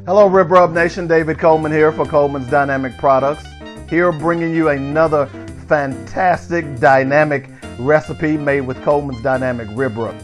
Hello Rib Rub Nation, David Coleman here for Coleman's Dynamic Products. Here bringing you another fantastic dynamic recipe made with Coleman's Dynamic Rib Rub.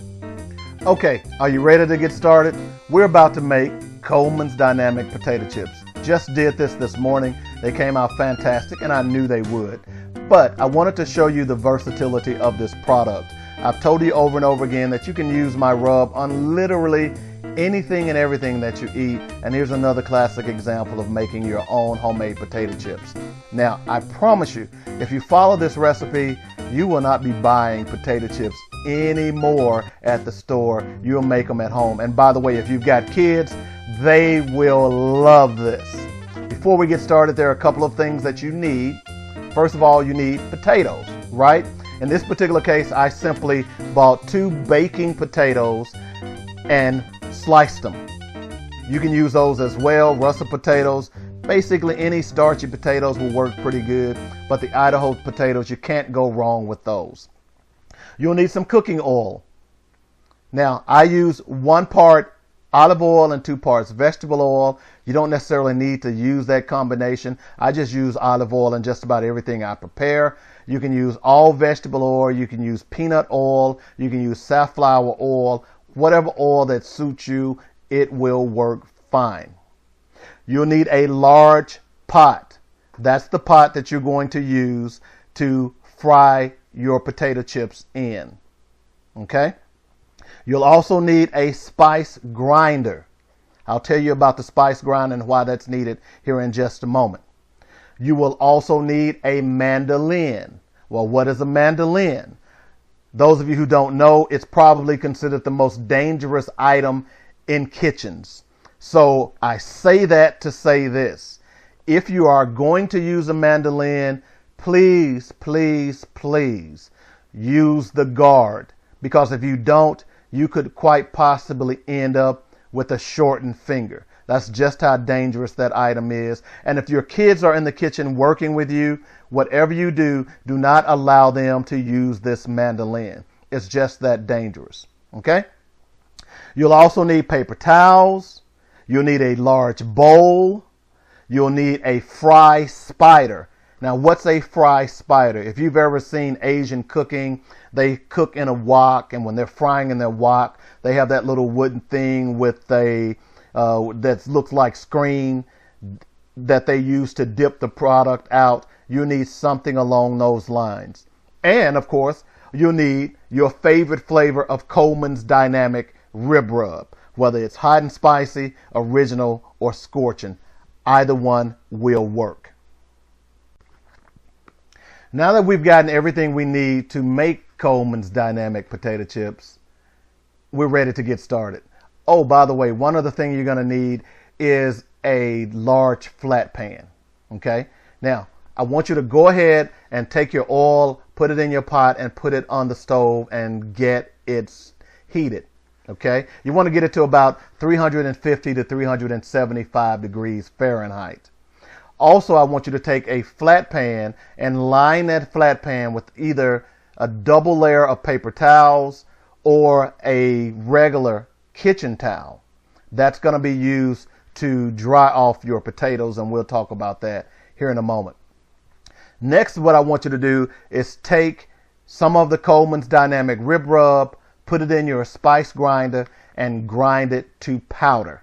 Okay, are you ready to get started? We're about to make Coleman's Dynamic Potato Chips. Just did this morning. They came out fantastic and I knew they would. But I wanted to show you the versatility of this product. I've told you over and over again that you can use my rub on literally anything and everything that you eat, and here's another classic example of making your own homemade potato chips. Now, I promise you, if you follow this recipe, you will not be buying potato chips anymore at the store. You'll make them at home. And by the way, if you've got kids, they will love this. Before we get started, there are a couple of things that you need. First of all, you need potatoes, right? In this particular case, I simply bought 2 baking potatoes and sliced them. You can use those as well, russet potatoes. Basically any starchy potatoes will work pretty good, but the Idaho potatoes, you can't go wrong with those. You'll need some cooking oil. Now, I use 1 part olive oil and 2 parts vegetable oil. You don't necessarily need to use that combination. I just use olive oil in just about everything I prepare. You can use all vegetable oil, you can use peanut oil, you can use safflower oil, whatever oil that suits you, it will work fine. You'll need a large pot. That's the pot that you're going to use to fry your potato chips in. Okay? You'll also need a spice grinder. I'll tell you about the spice grinder and why that's needed here in just a moment. You will also need a mandolin. Well, what is a mandolin? Those of you who don't know, it's probably considered the most dangerous item in kitchens. So I say that to say this. If you are going to use a mandolin, please, please, please use the guard. Because if you don't, you could quite possibly end up with a shortened finger. That's just how dangerous that item is. And if your kids are in the kitchen working with you, whatever you do, do not allow them to use this mandolin. It's just that dangerous. Okay? You'll also need paper towels. You'll need a large bowl. You'll need a fry spider. Now, what's a fry spider? If you've ever seen Asian cooking, they cook in a wok, and when they're frying in their wok, they have that little wooden thing with a that looks like screen that they use to dip the product out. You need something along those lines. And of course, you'll need your favorite flavor of Coleman's Dynamic Rib Rub, whether it's hot and spicy, original, or scorching. Either one will work. Now that we've gotten everything we need to make Coleman's Dynamic Potato Chips, we're ready to get started. Oh, by the way, one other thing you're going to need is a large flat pan. Okay? Now, I want you to go ahead and take your oil, put it in your pot, and put it on the stove and get it heated. Okay? You want to get it to about 350 to 375 degrees Fahrenheit. Also, I want you to take a flat pan and line that flat pan with either a double layer of paper towels or a regular kitchen towel. That's going to be used to dry off your potatoes, and we'll talk about that here in a moment. Next, what I want you to do is take some of the Coleman's Dynamic Rib Rub, put it in your spice grinder, and grind it to powder.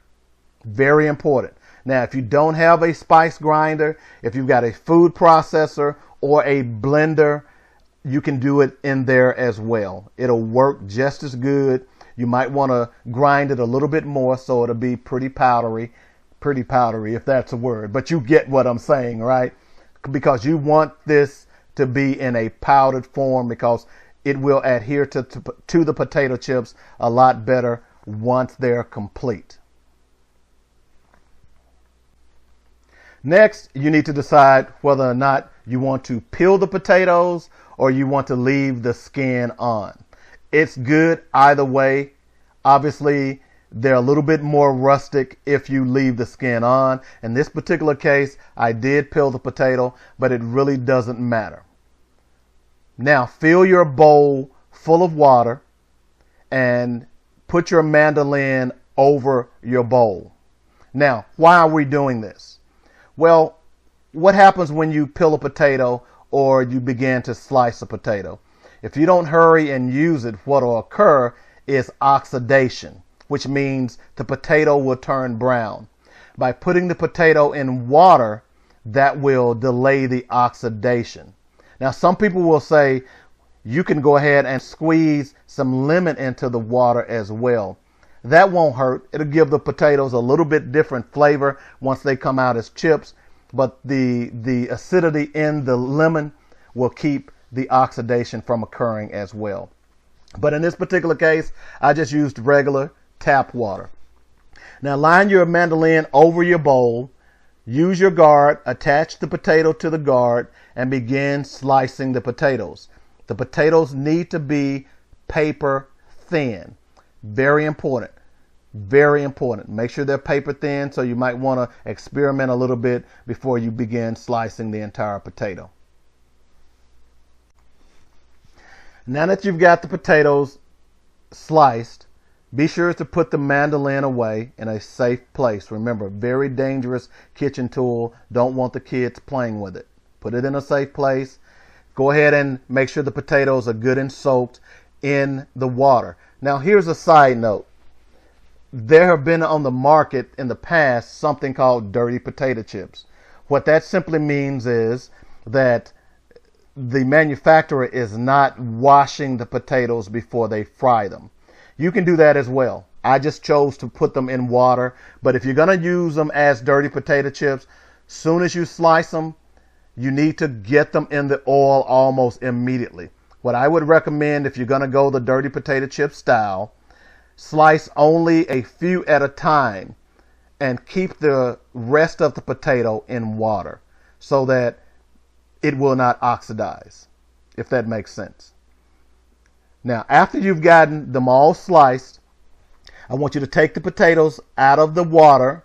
Very important. Now, if you don't have a spice grinder, if you've got a food processor or a blender, you can do it in there as well. It'll work just as good. You might want to grind it a little bit more so it'll be pretty powdery if that's a word. But you get what I'm saying, right? Because you want this to be in a powdered form because it will adhere to the potato chips a lot better once they're complete. Next, you need to decide whether or not you want to peel the potatoes or you want to leave the skin on. It's good either way. Obviously, they're a little bit more rustic if you leave the skin on. In this particular case, I did peel the potato, but it really doesn't matter. Now, fill your bowl full of water and put your mandolin over your bowl. Now, why are we doing this? Well, what happens when you peel a potato or you begin to slice a potato? If you don't hurry and use it, what will occur is oxidation, which means the potato will turn brown. By putting the potato in water, that will delay the oxidation. Now, some people will say you can go ahead and squeeze some lemon into the water as well. That won't hurt. It'll give the potatoes a little bit different flavor once they come out as chips, but the acidity in the lemon will keep the oxidation from occurring as well. But in this particular case, I just used regular tap water. Now line your mandolin over your bowl, use your guard, attach the potato to the guard, and begin slicing the potatoes. The potatoes need to be paper thin. Very important. Very important. Make sure they're paper thin, so you might want to experiment a little bit before you begin slicing the entire potato. Now that you've got the potatoes sliced, be sure to put the mandolin away in a safe place. Remember, very dangerous kitchen tool. Don't want the kids playing with it. Put it in a safe place. Go ahead and make sure the potatoes are good and soaked in the water. Now here's a side note. There have been on the market in the past something called dirty potato chips. What that simply means is that the manufacturer is not washing the potatoes before they fry them. You can do that as well. I just chose to put them in water, but if you're going to use them as dirty potato chips, soon as you slice them, you need to get them in the oil almost immediately. What I would recommend, if you're going to go the dirty potato chip style, slice only a few at a time and keep the rest of the potato in water so that it will not oxidize, if that makes sense. Now, after you've gotten them all sliced, I want you to take the potatoes out of the water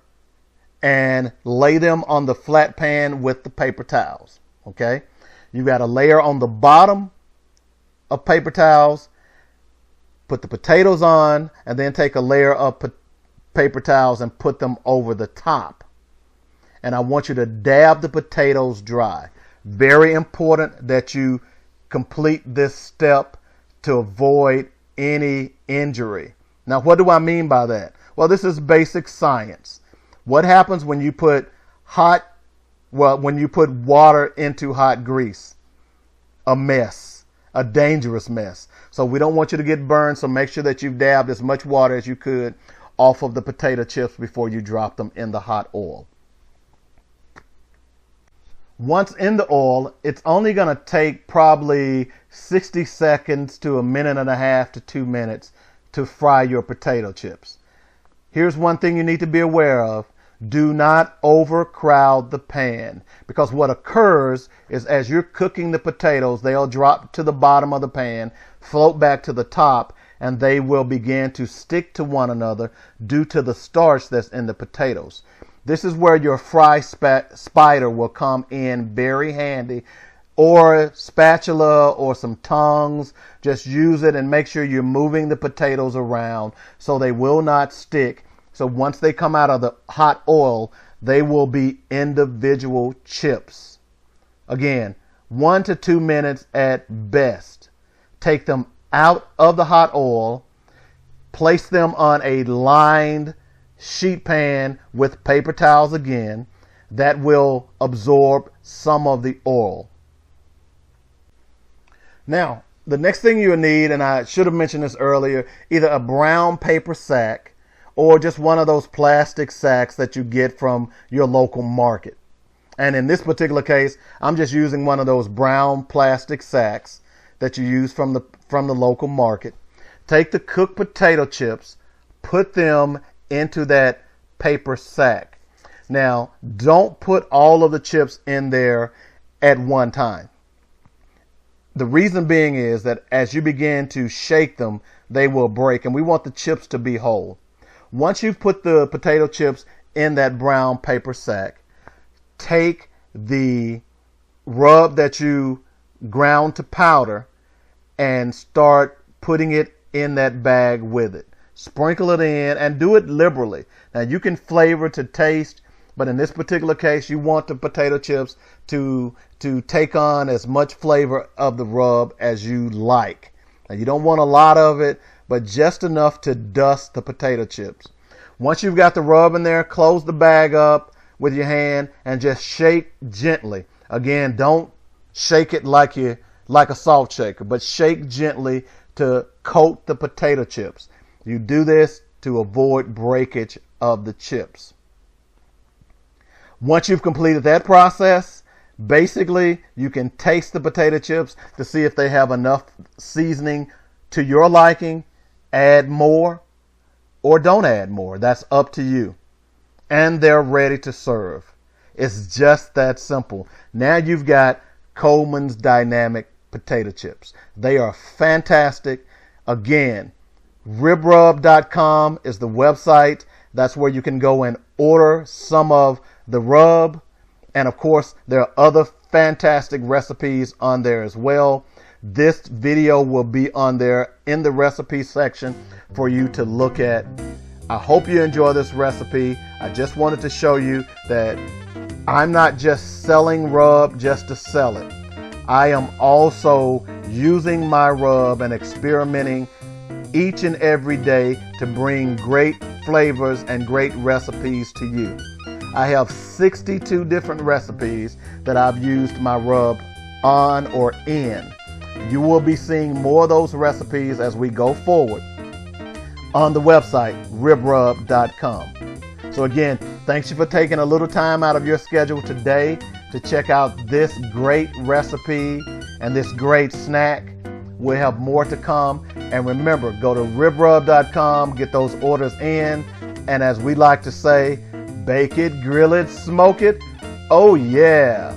and lay them on the flat pan with the paper towels. Okay? You got a layer on the bottom of paper towels. Put the potatoes on, and then take a layer of paper towels and put them over the top. And I want you to dab the potatoes dry. Very important that you complete this step to avoid any injury. Now, what do I mean by that? Well, this is basic science. What happens when you put water into hot grease? A mess, a dangerous mess. So we don't want you to get burned, so make sure that you've dabbed as much water as you could off of the potato chips before you drop them in the hot oil. Once in the oil, it's only going to take probably 60 seconds to a minute and a half to 2 minutes to fry your potato chips. Here's one thing you need to be aware of. Do not overcrowd the pan, because what occurs is as you're cooking the potatoes, they'll drop to the bottom of the pan, float back to the top, and they will begin to stick to one another due to the starch that's in the potatoes. This is where your fry spider will come in very handy, or spatula or some tongs. Just use it and make sure you're moving the potatoes around so they will not stick. So once they come out of the hot oil, they will be individual chips. Again, 1 to 2 minutes at best. Take them out of the hot oil, place them on a lined sheet pan with paper towels again. That will absorb some of the oil. Now, the next thing you'll need, and I should have mentioned this earlier, either a brown paper sack or just one of those plastic sacks that you get from your local market. And in this particular case, I'm just using one of those brown plastic sacks that you use from the local market. Take the cooked potato chips, put them into that paper sack. Now, don't put all of the chips in there at one time. The reason being is that as you begin to shake them, they will break, and we want the chips to be whole. Once you've put the potato chips in that brown paper sack, take the rub that you ground to powder and start putting it in that bag with it. Sprinkle it in and do it liberally. Now you can flavor to taste, but in this particular case, you want the potato chips to take on as much flavor of the rub as you like. Now you don't want a lot of it, but just enough to dust the potato chips. Once you've got the rub in there, close the bag up with your hand and just shake gently. Again, don't shake it like a salt shaker, but shake gently to coat the potato chips. You do this to avoid breakage of the chips. Once you've completed that process, basically you can taste the potato chips to see if they have enough seasoning to your liking. Add more or don't add more. That's up to you. And they're ready to serve. It's just that simple. Now you've got Coleman's Dynamic Potato Chips. They are fantastic. Again, ribrub.com is the website. That's where you can go and order some of the rub. And of course, there are other fantastic recipes on there as well. This video will be on there in the recipe section for you to look at. I hope you enjoy this recipe. I just wanted to show you that I'm not just selling rub just to sell it. I am also using my rub and experimenting each and every day to bring great flavors and great recipes to you. I have 62 different recipes that I've used my rub on or in. You will be seeing more of those recipes as we go forward on the website ribrub.com. So again, thanks you for taking a little time out of your schedule today to check out this great recipe and this great snack. We'll have more to come. And remember, go to ribrub.com, get those orders in. And as we like to say, bake it, grill it, smoke it. Oh yeah.